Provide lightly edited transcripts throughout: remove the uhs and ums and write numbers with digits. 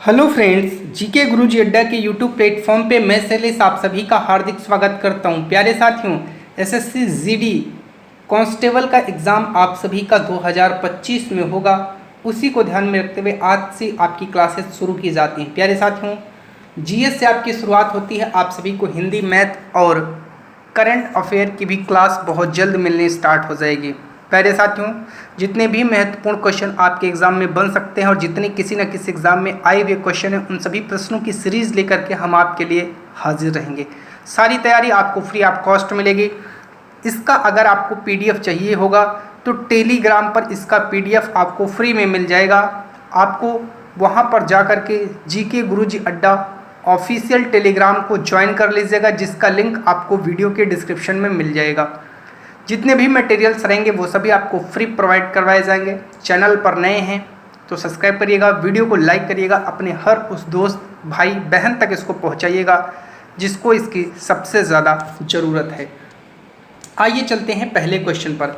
Hello friends, GK गुरुजी अड्डा के YouTube platform पे मैं शैलेश आप सभी का हार्दिक स्वागत करता हूं। प्यारे साथियों, एसएससी जीडी कांस्टेबल का एग्ज़ाम आप सभी का 2025 में होगा। उसी को ध्यान में रखते हुए आज से आपकी क्लासेस शुरू की जाती हैं। प्यारे साथियों, जीएस से आपकी शुरुआत होती है। आप सभी को हिंदी, मैथ और करंट अफेयर की भी क्लास बहुत जल्द मिलनी स्टार्ट हो जाएगी। प्यारे साथियों, जितने भी महत्वपूर्ण क्वेश्चन आपके एग्जाम में बन सकते हैं और जितने किसी न किसी एग्जाम में आए हुए क्वेश्चन हैं, उन सभी प्रश्नों की सीरीज लेकर के हम आपके लिए हाजिर रहेंगे। सारी तैयारी आपको फ्री ऑफ कॉस्ट मिलेगी। इसका अगर आपको पीडीएफ चाहिए होगा तो टेलीग्राम पर इसका पीडीएफ आपको फ्री में मिल जाएगा। आपको वहां पर जा कर के जीके गुरुजी अड्डा ऑफिशियल टेलीग्राम को ज्वाइन कर लीजिएगा, जिसका लिंक आपको वीडियो के डिस्क्रिप्शन में मिल जाएगा। जितने भी मटेरियल्स रहेंगे वो सभी आपको फ्री प्रोवाइड करवाए जाएंगे। चैनल पर नए हैं तो सब्सक्राइब करिएगा, वीडियो को लाइक करिएगा, अपने हर उस दोस्त भाई बहन तक इसको पहुंचाइएगा जिसको इसकी सबसे ज़्यादा ज़रूरत है। आइए चलते हैं पहले क्वेश्चन पर।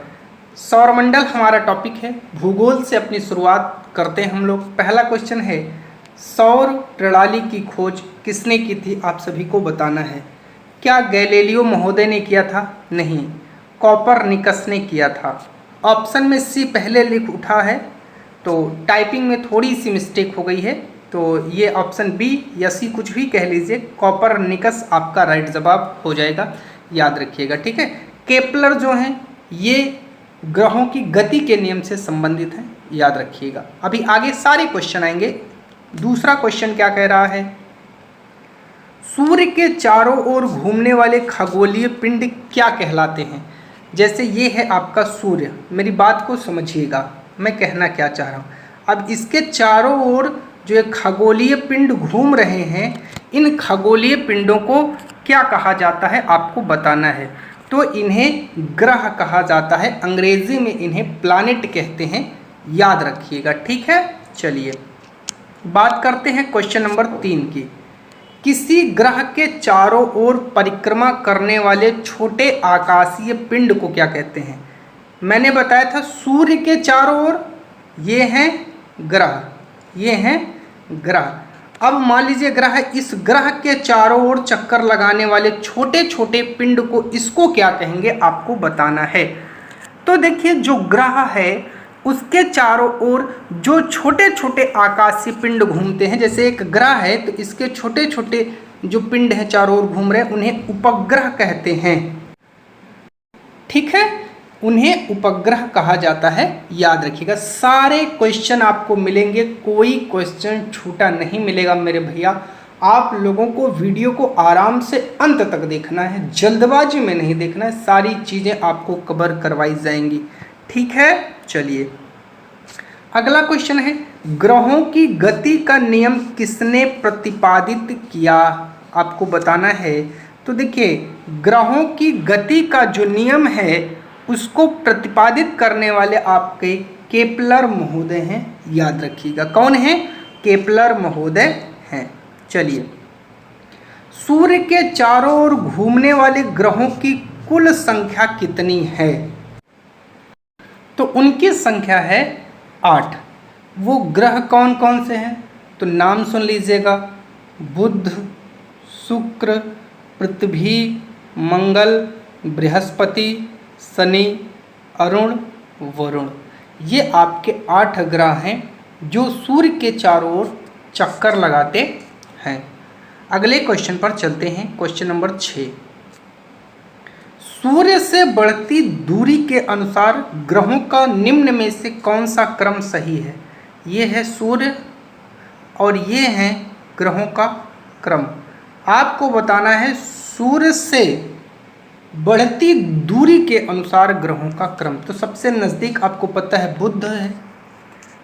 सौरमंडल हमारा टॉपिक है। भूगोल से अपनी शुरुआत करते हैं हम लोग। पहला क्वेश्चन है, सौर प्रणाली की खोज किसने की थी? आप सभी को बताना है। क्या गैलीलियो महोदय ने किया था? नहीं, कोपरनिकस ने किया था। ऑप्शन में सी पहले लिख उठा है तो टाइपिंग में थोड़ी सी मिस्टेक हो गई है, तो ये ऑप्शन बी या सी कुछ भी कह लीजिए, कोपरनिकस आपका राइट जवाब हो जाएगा। याद रखिएगा, ठीक है। केपलर जो हैं ये ग्रहों की गति के नियम से संबंधित हैं, याद रखिएगा। अभी आगे सारे क्वेश्चन आएंगे। दूसरा क्वेश्चन क्या कह रहा है, सूर्य के चारों ओर घूमने वाले खगोलीय पिंड क्या कहलाते हैं? जैसे ये है आपका सूर्य, मेरी बात को समझिएगा, मैं कहना क्या चाह रहा हूँ। अब इसके चारों ओर जो एक खगोलीय पिंड घूम रहे हैं, इन खगोलीय पिंडों को क्या कहा जाता है आपको बताना है। तो इन्हें ग्रह कहा जाता है, अंग्रेजी में इन्हें प्लैनेट कहते हैं, याद रखिएगा, ठीक है। चलिए बात करते हैं क्वेश्चन नंबर 3 की। किसी ग्रह के चारों ओर परिक्रमा करने वाले छोटे आकाशीय पिंड को क्या कहते हैं? मैंने बताया था सूर्य के चारों ओर ये हैं ग्रह, ये हैं ग्रह। अब मान लीजिए ग्रह, इस ग्रह के चारों ओर चक्कर लगाने वाले छोटे छोटे पिंड को, इसको क्या कहेंगे आपको बताना है। तो देखिए, जो ग्रह है उसके चारों ओर जो छोटे छोटे आकाशीय पिंड घूमते हैं, जैसे एक ग्रह है तो इसके छोटे छोटे जो पिंड हैं चारों ओर घूम रहे हैं, उन्हें उपग्रह कहते हैं, ठीक है। उन्हें उपग्रह कहा जाता है, याद रखिएगा। सारे क्वेश्चन आपको मिलेंगे, कोई क्वेश्चन छूटा नहीं मिलेगा मेरे भैया। आप लोगों को वीडियो को आराम से अंत तक देखना है, जल्दबाजी में नहीं देखना है। सारी चीज़ें आपको कवर करवाई जाएंगी, ठीक है। चलिए अगला क्वेश्चन है, ग्रहों की गति का नियम किसने प्रतिपादित किया? आपको बताना है। तो देखिए, ग्रहों की गति का जो नियम है उसको प्रतिपादित करने वाले आपके केपलर महोदय हैं, याद रखिएगा। कौन है? केपलर महोदय हैं। चलिए, सूर्य के चारों ओर घूमने वाले ग्रहों की कुल संख्या कितनी है? तो उनकी संख्या है 8। वो ग्रह कौन कौन से हैं? तो नाम सुन लीजिएगा, बुध, शुक्र, पृथ्वी, मंगल, बृहस्पति, शनि, अरुण, वरुण। ये आपके 8 ग्रह हैं जो सूर्य के चारों ओर चक्कर लगाते हैं। अगले क्वेश्चन पर चलते हैं, क्वेश्चन नंबर 6। सूर्य से बढ़ती दूरी के अनुसार ग्रहों का निम्न में से कौन सा क्रम सही है? ये है सूर्य और ये है ग्रहों का क्रम। आपको बताना है सूर्य से बढ़ती दूरी के अनुसार ग्रहों का क्रम। तो सबसे नज़दीक आपको पता है बुध है,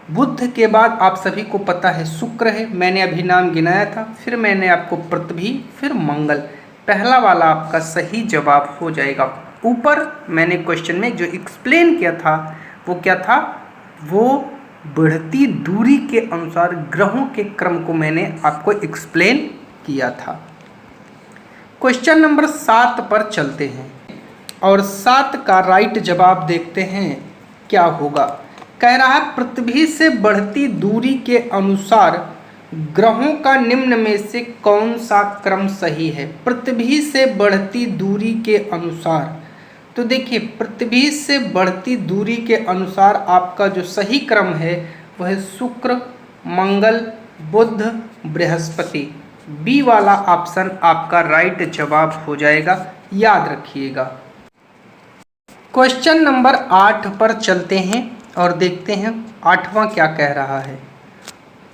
बुध के बाद आप सभी को पता है शुक्र है, मैंने अभी नाम गिनाया था, फिर मैंने आपको पृथ्वी, फिर मंगल। पहला वाला आपका सही जवाब हो जाएगा। ऊपर मैंने क्वेश्चन में जो एक्सप्लेन किया था वो क्या था? वो बढ़ती दूरी के अनुसार ग्रहों के क्रम को मैंने आपको एक्सप्लेन किया था। क्वेश्चन नंबर 7 पर चलते हैं और 7 का राइट जवाब देखते हैं क्या होगा। कह रहा है पृथ्वी से बढ़ती दूरी के अनुसार ग्रहों का निम्न में से कौन सा क्रम सही है? पृथ्वी से बढ़ती दूरी के अनुसार। तो देखिए, पृथ्वी से बढ़ती दूरी के अनुसार आपका जो सही क्रम है वह शुक्र, मंगल, बुध, बृहस्पति। बी वाला ऑप्शन आपका राइट जवाब हो जाएगा, याद रखिएगा। क्वेश्चन नंबर 8 पर चलते हैं और देखते हैं 8वां क्या कह रहा है।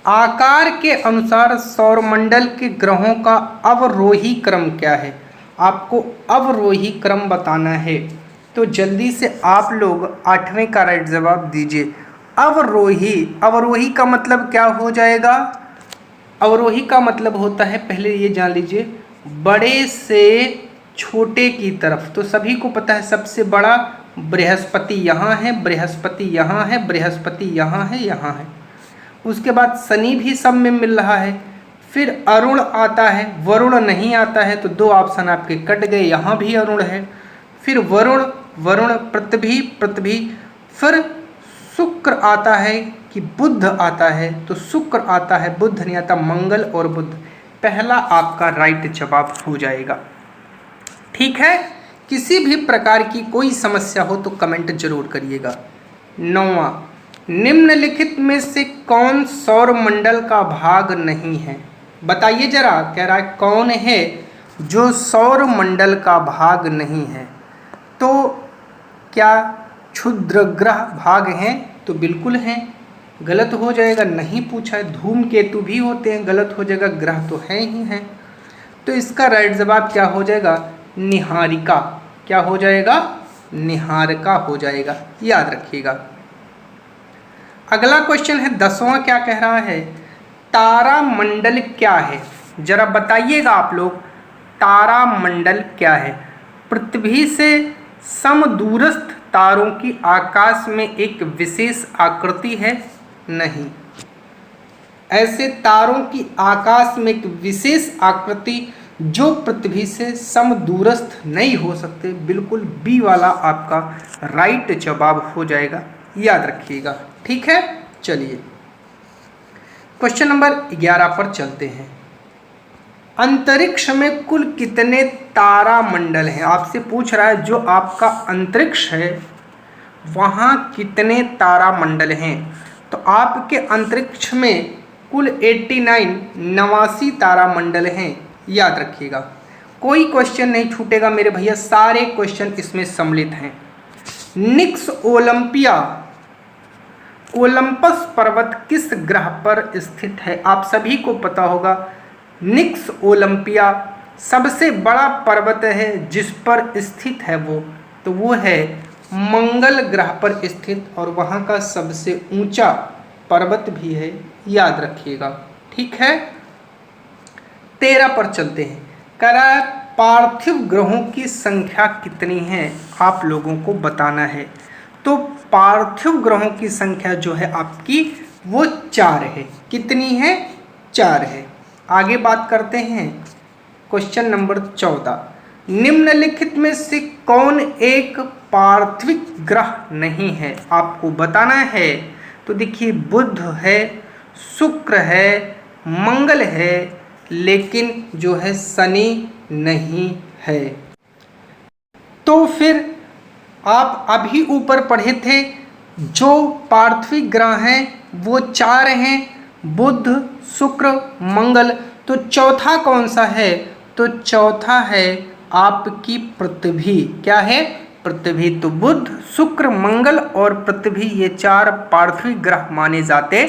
आकार के अनुसार सौरमंडल के ग्रहों का अवरोही क्रम क्या है? आपको अवरोही क्रम बताना है, तो जल्दी से आप लोग 8वें का राइट जवाब दीजिए। अवरोही, अवरोही का मतलब क्या हो जाएगा? अवरोही का मतलब होता है, पहले ये जान लीजिए, बड़े से छोटे की तरफ। तो सभी को पता है सबसे बड़ा बृहस्पति यहाँ है, बृहस्पति यहाँ है, बृहस्पति यहाँ है, यहाँ है। उसके बाद शनि भी सब में मिल रहा है। फिर अरुण आता है, वरुण नहीं आता है, तो 2 ऑप्शन आपके कट गए, यहाँ भी अरुण है। फिर वरुण, वरुण, पृथ्वी, पृथ्वी। फिर शुक्र आता है कि बुध आता है, तो शुक्र आता है, बुध नहीं आता, मंगल और बुध। पहला आपका राइट जवाब हो जाएगा। ठीक है, किसी भी प्रकार की कोई समस्या हो तो कमेंट जरूर करिएगा। 9वां, निम्नलिखित में से कौन सौरमंडल का भाग नहीं है? बताइए जरा, कह रहा है कौन है जो सौरमंडल का भाग नहीं है? तो क्या क्षुद्र ग्रह भाग हैं? तो बिल्कुल हैं, गलत हो जाएगा, नहीं पूछा है। धूमकेतु भी होते हैं, गलत हो जाएगा, ग्रह तो हैं ही हैं। तो इसका राइट जवाब क्या हो जाएगा? निहारिका। क्या हो जाएगा? निहारिका हो जाएगा, याद रखिएगा। अगला क्वेश्चन है 10वां, क्या कह रहा है? तारा मंडल क्या है? जरा बताइएगा आप लोग, तारा मंडल क्या है? पृथ्वी से समदूरस्थ तारों की आकाश में एक विशेष आकृति है? नहीं। ऐसे तारों की आकाश में एक विशेष आकृति जो पृथ्वी से समदूरस्थ नहीं हो सकते, बिल्कुल बी वाला आपका राइट जवाब हो जाएगा, याद रखिएगा। ठीक है, चलिए क्वेश्चन नंबर 11 पर चलते हैं। अंतरिक्ष में कुल कितने तारा मंडल हैं? आपसे पूछ रहा है जो आपका अंतरिक्ष है वहाँ कितने तारा मंडल हैं। तो आपके अंतरिक्ष में कुल 89 तारा मंडल हैं, याद रखिएगा। कोई क्वेश्चन नहीं छूटेगा मेरे भैया, सारे क्वेश्चन इसमें सम्मिलित हैं। निक्स ओलंपिया, ओलंपस पर्वत किस ग्रह पर स्थित है? आप सभी को पता होगा, निक्स ओलंपिया सबसे बड़ा पर्वत है जिस पर स्थित है वो है मंगल ग्रह पर स्थित, और वहाँ का सबसे ऊंचा पर्वत भी है, याद रखिएगा। ठीक है, 13 पर चलते हैं। कह रहा है पार्थिव ग्रहों की संख्या कितनी है, आप लोगों को बताना है। तो पार्थिव ग्रहों की संख्या जो है आपकी वो 4 है। कितनी है? 4 है। आगे बात करते हैं क्वेश्चन नंबर 14। निम्नलिखित में से कौन एक पार्थिव ग्रह नहीं है, आपको बताना है। तो देखिए, बुध है, शुक्र है, मंगल है, लेकिन जो है शनि नहीं है। तो फिर आप अभी ऊपर पढ़े थे जो पार्थिव ग्रह हैं वो 4 हैं, बुध, शुक्र, मंगल। तो चौथा कौन सा है? तो चौथा है आपकी पृथ्वी। क्या है? पृथ्वी। तो बुध, शुक्र, मंगल और पृथ्वी, ये 4 पार्थिव ग्रह माने जाते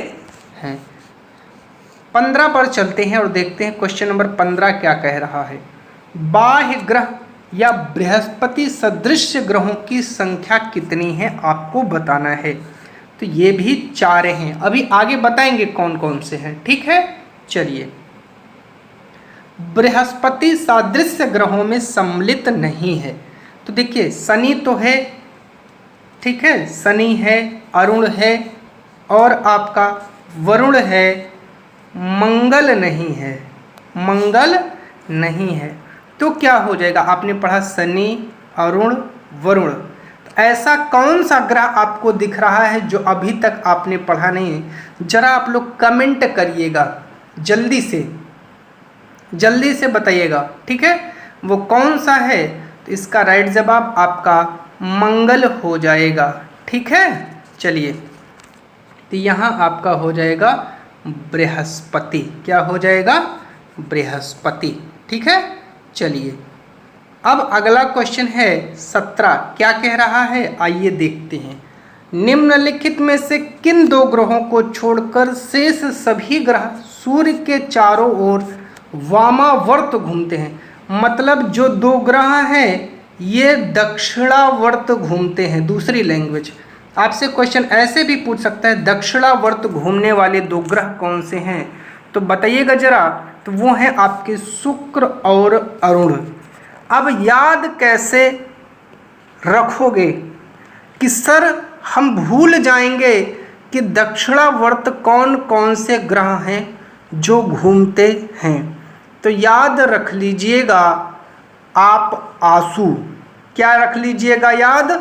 हैं। 15 पर चलते हैं और देखते हैं क्वेश्चन नंबर 15 क्या कह रहा है। बाह्य ग्रह या बृहस्पति सदृश ग्रहों की संख्या कितनी है, आपको बताना है। तो ये भी 4 हैं, अभी आगे बताएंगे कौन कौन से हैं। ठीक है, चलिए। बृहस्पति सादृश्य ग्रहों में सम्मिलित नहीं है। तो देखिए, शनि तो है, ठीक है, शनि है, अरुण है और आपका वरुण है, मंगल नहीं है, मंगल नहीं है। तो क्या हो जाएगा? आपने पढ़ा शनि, अरुण, वरुण। तो ऐसा कौन सा ग्रह आपको दिख रहा है जो अभी तक आपने पढ़ा नहीं है? जरा आप लोग कमेंट करिएगा, जल्दी से बताइएगा, ठीक है, वो कौन सा है? तो इसका राइट जवाब आपका मंगल हो जाएगा, ठीक है। चलिए, तो यहाँ आपका हो जाएगा बृहस्पति। क्या हो जाएगा? बृहस्पति, ठीक है। चलिए, अब अगला क्वेश्चन है 17। क्या कह रहा है, आइए देखते हैं। निम्नलिखित में से किन दो ग्रहों को छोड़कर शेष सभी ग्रह सूर्य के चारों ओर वामावर्त घूमते हैं? मतलब जो दो ग्रह हैं ये दक्षिणावर्त घूमते हैं। दूसरी लैंग्वेज, आपसे क्वेश्चन ऐसे भी पूछ सकता है, दक्षिणावर्त घूमने वाले दो ग्रह कौन से हैं? तो बताइएगा जरा। तो वो हैं आपके शुक्र और अरुण। अब याद कैसे रखोगे कि सर हम भूल जाएंगे कि दक्षिणावर्त कौन कौन से ग्रह हैं जो घूमते हैं? तो याद रख लीजिएगा आप आंसू। क्या रख लीजिएगा याद?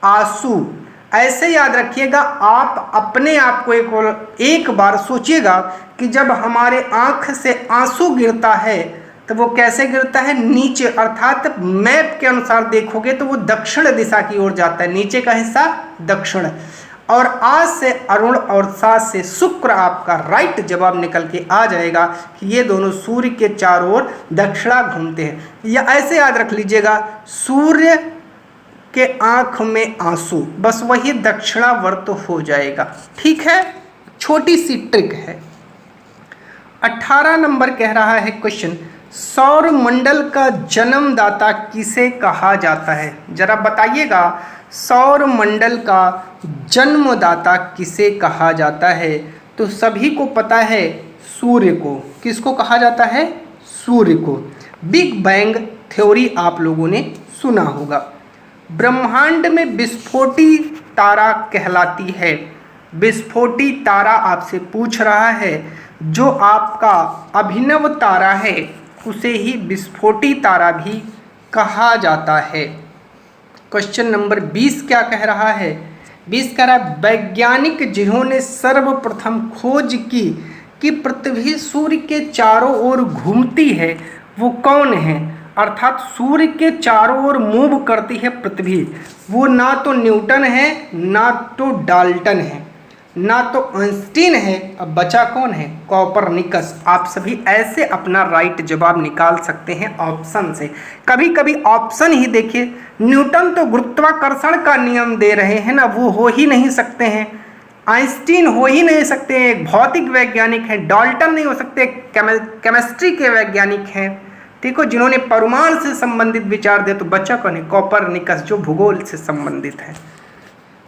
आंसू। ऐसे याद रखिएगा, आप अपने आप को एक बार सोचिएगा कि जब हमारे आंख से आंसू गिरता है तो वो कैसे गिरता है? नीचे, अर्थात मैप के अनुसार देखोगे तो वो दक्षिण दिशा की ओर जाता है, नीचे का हिस्सा दक्षिण। और आज से अरुण और सात से शुक्र आपका राइट जवाब निकल के आ जाएगा कि ये दोनों सूर्य के चारों ओर दक्षिणा घूमते हैं। या ऐसे याद रख लीजिएगा, सूर्य के आंख में आंसू, बस वही दक्षिणावर्त हो जाएगा, ठीक है। छोटी सी ट्रिक है। 18 नंबर कह रहा है क्वेश्चन, सौर मंडल का जन्मदाता किसे कहा जाता है? जरा बताइएगा, सौर मंडल का जन्मदाता किसे कहा जाता है? तो सभी को पता है, सूर्य को। किसको कहा जाता है? सूर्य को। बिग बैंग थ्योरी आप लोगों ने सुना होगा। ब्रह्मांड में विस्फोटी तारा कहलाती है। विस्फोटी तारा आपसे पूछ रहा है, जो आपका अभिनव तारा है उसे ही विस्फोटी तारा भी कहा जाता है। क्वेश्चन नंबर 20 क्या कह रहा है? 20 कह रहा है, वैज्ञानिक जिन्होंने सर्वप्रथम खोज की कि पृथ्वी सूर्य के चारों ओर घूमती है वो कौन है? अर्थात सूर्य के चारों ओर मूव करती है पृथ्वी। वो ना तो न्यूटन है, ना तो डाल्टन है, ना तो आइंस्टीन है। अब बचा कौन है? कोपरनिकस। आप सभी ऐसे अपना राइट जवाब निकाल सकते हैं ऑप्शन से। कभी कभी ऑप्शन ही देखिए, न्यूटन तो गुरुत्वाकर्षण का नियम दे रहे हैं ना, वो हो ही नहीं सकते हैं। आइंस्टीन हो ही नहीं सकते हैं, एक भौतिक वैज्ञानिक है। डाल्टन नहीं हो सकते, केमिस्ट्री के वैज्ञानिक हैं, ठीक हो, जिन्होंने परमाणु से संबंधित विचार दिए। तो बच्चा कौन है? कोपरनिकस, जो भूगोल से संबंधित है।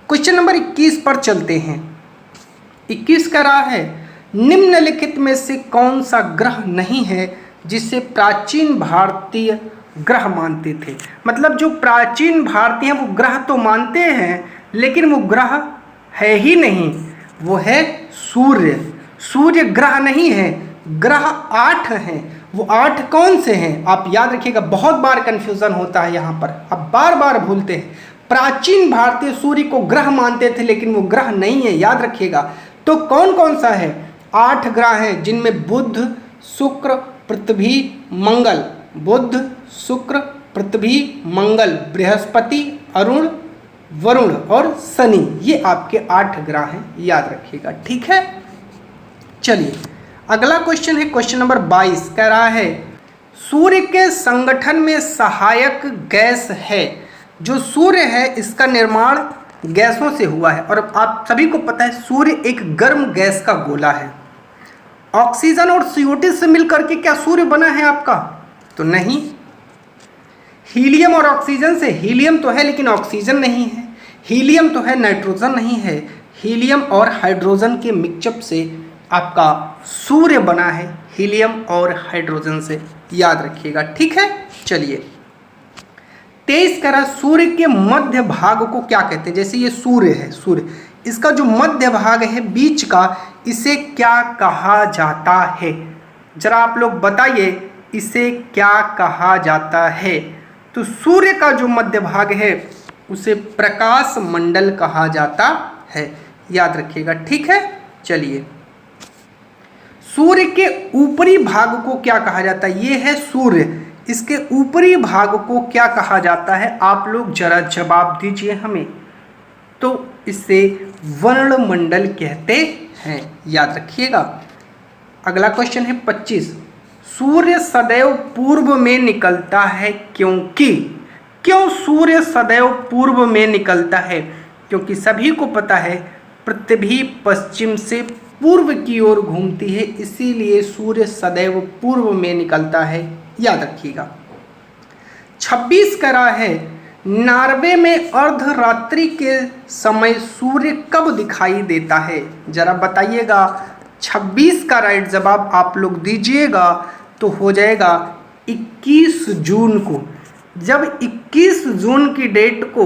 क्वेश्चन नंबर 21 पर चलते हैं। 21 कह रहा है, निम्नलिखित में से कौन सा ग्रह नहीं है जिसे प्राचीन भारतीय ग्रह मानते थे? मतलब जो प्राचीन भारतीय हैं वो ग्रह तो मानते हैं, लेकिन वो ग्रह है ही नहीं, वो है सूर्य। सूर्य ग्रह नहीं है, ग्रह 8 हैं। वो 8 कौन से हैं? आप याद रखिएगा, बहुत बार कंफ्यूजन होता है यहाँ पर, आप बार बार भूलते हैं। प्राचीन भारतीय सूर्य को ग्रह मानते थे, लेकिन वो ग्रह नहीं है, याद रखिएगा। तो कौन कौन सा है? 8 ग्रह हैं, जिनमें बुध, शुक्र, पृथ्वी, मंगल। बुध, शुक्र, पृथ्वी, मंगल, बृहस्पति, अरुण, वरुण और शनि। ये आपके 8 ग्रह हैं, याद रखिएगा, ठीक है। चलिए, अगला क्वेश्चन है क्वेश्चन नंबर 22। कह रहा है, सूर्य के संगठन में सहायक गैस है। जो सूर्य है इसका निर्माण गैसों से हुआ है, और आप सभी को पता है सूर्य एक गर्म गैस का गोला है। ऑक्सीजन और CO2 से मिलकर के क्या सूर्य बना है आपका? तो नहीं। हीलियम और ऑक्सीजन से, हीलियम तो है लेकिन ऑक्सीजन नहीं है, हीलियम तो है नाइट्रोजन नहीं है। हीलियम और हाइड्रोजन के मिक्सअप से आपका सूर्य बना है, हीलियम और हाइड्रोजन से, याद रखिएगा, ठीक है। चलिए, 23 कह रहा, सूर्य के मध्य भाग को क्या कहते हैं? जैसे ये सूर्य है, सूर्य, इसका जो मध्य भाग है बीच का, इसे क्या कहा जाता है? जरा आप लोग बताइए, इसे क्या कहा जाता है? तो सूर्य का जो मध्य भाग है उसे प्रकाश मंडल कहा जाता है, याद रखिएगा, ठीक है। चलिए, सूर्य के ऊपरी भाग को क्या कहा जाता है? ये है सूर्य, इसके ऊपरी भाग को क्या कहा जाता है? आप लोग जरा जवाब दीजिए हमें। तो इसे वर्णमंडल कहते हैं, याद रखिएगा। अगला क्वेश्चन है 25। सूर्य सदैव पूर्व में निकलता है क्योंकि? क्यों सूर्य सदैव पूर्व में निकलता है? क्योंकि सभी को पता है पृथ्वी पश्चिम से पूर्व की ओर घूमती है, इसीलिए सूर्य सदैव पूर्व में निकलता है, याद रखिएगा। 26 करा है, नॉर्वे में अर्धरात्रि के समय सूर्य कब दिखाई देता है? जरा बताइएगा। 26 का राइट जवाब आप लोग दीजिएगा तो हो जाएगा 21 जून को। जब 21 जून की डेट को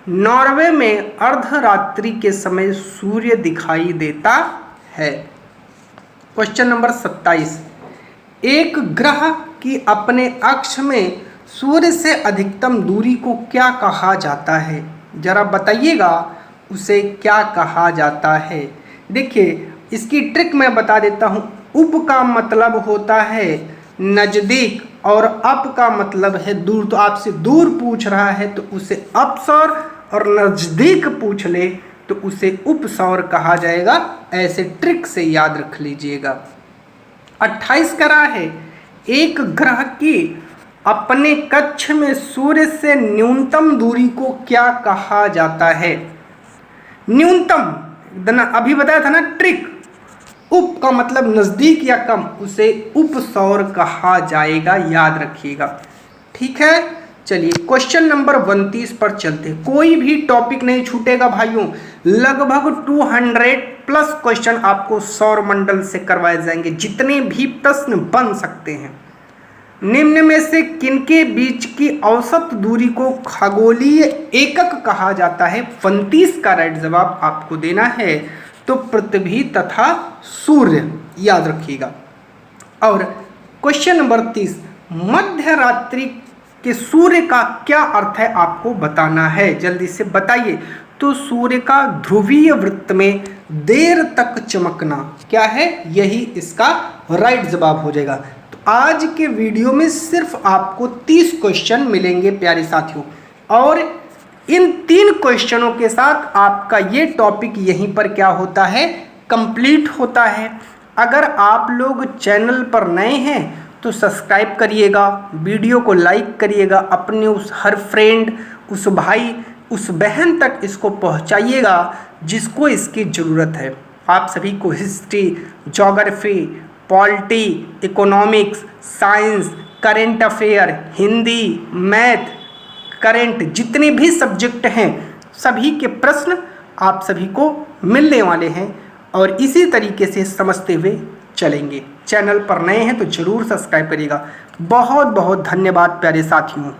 नॉर्वे में अर्धरात्रि के समय सूर्य दिखाई देता है। Question number 27। एक ग्रह की अपने अक्ष में सूर्य से अधिकतम दूरी को क्या कहा जाता है? जरा बताइएगा उसे क्या कहा जाता है। देखिए इसकी ट्रिक मैं बता देता हूँ। उप का मतलब होता है नज़दीक और अप का मतलब है दूर। तो आपसे दूर पूछ रहा है तो उसे अपसौर, और नज़दीक पूछ ले तो उसे उपसौर कहा जाएगा। ऐसे ट्रिक से याद रख लीजिएगा। 28 करा है, एक ग्रह की अपने कक्ष में सूर्य से न्यूनतम दूरी को क्या कहा जाता है? न्यूनतम अभी बताया था ना ट्रिक। उप का मतलब नज़दीक या कम, उसे उपसौर कहा जाएगा, याद रखिएगा। ठीक है, चलिए क्वेश्चन नंबर 29 पर चलते। कोई भी टॉपिक नहीं छूटेगा भाइयों। लगभग 200 प्लस क्वेश्चन आपको सौरमंडल से करवाए जाएंगे, जितने भी प्रश्न बन सकते हैं। निम्न में से किनके बीच की औसत दूरी को खगोलीय एकक कहा जाता है? 29 का राइट जवाब आपको देना है, तो पृथ्वी तथा सूर्य, याद रखिएगा। और क्वेश्चन नंबर 30, मध्य रात्रि के सूर्य का क्या अर्थ है आपको बताना है, जल्दी से बताइए। तो सूर्य का ध्रुवीय वृत्त में देर तक चमकना क्या है? यही इसका राइट जवाब हो जाएगा। तो आज के वीडियो में सिर्फ आपको 30 क्वेश्चन मिलेंगे प्यारे साथियों, और इन 3 क्वेश्चनों के साथ आपका ये टॉपिक यहीं पर क्या होता है, कंप्लीट होता है। अगर आप लोग चैनल पर नए हैं तो सब्सक्राइब करिएगा, वीडियो को लाइक करिएगा, अपने उस हर फ्रेंड, उस भाई, उस बहन तक इसको पहुंचाइएगा जिसको इसकी ज़रूरत है। आप सभी को history, geography, polity, economics, science, current affair, Hindi, math, current, जितने भी सब्जेक्ट हैं सभी के प्रश्न आप सभी को मिलने वाले हैं, और इसी तरीके से समझते हुए चलेंगे। चैनल पर नए हैं तो ज़रूर सब्सक्राइब करिएगा। बहुत बहुत धन्यवाद प्यारे साथियों।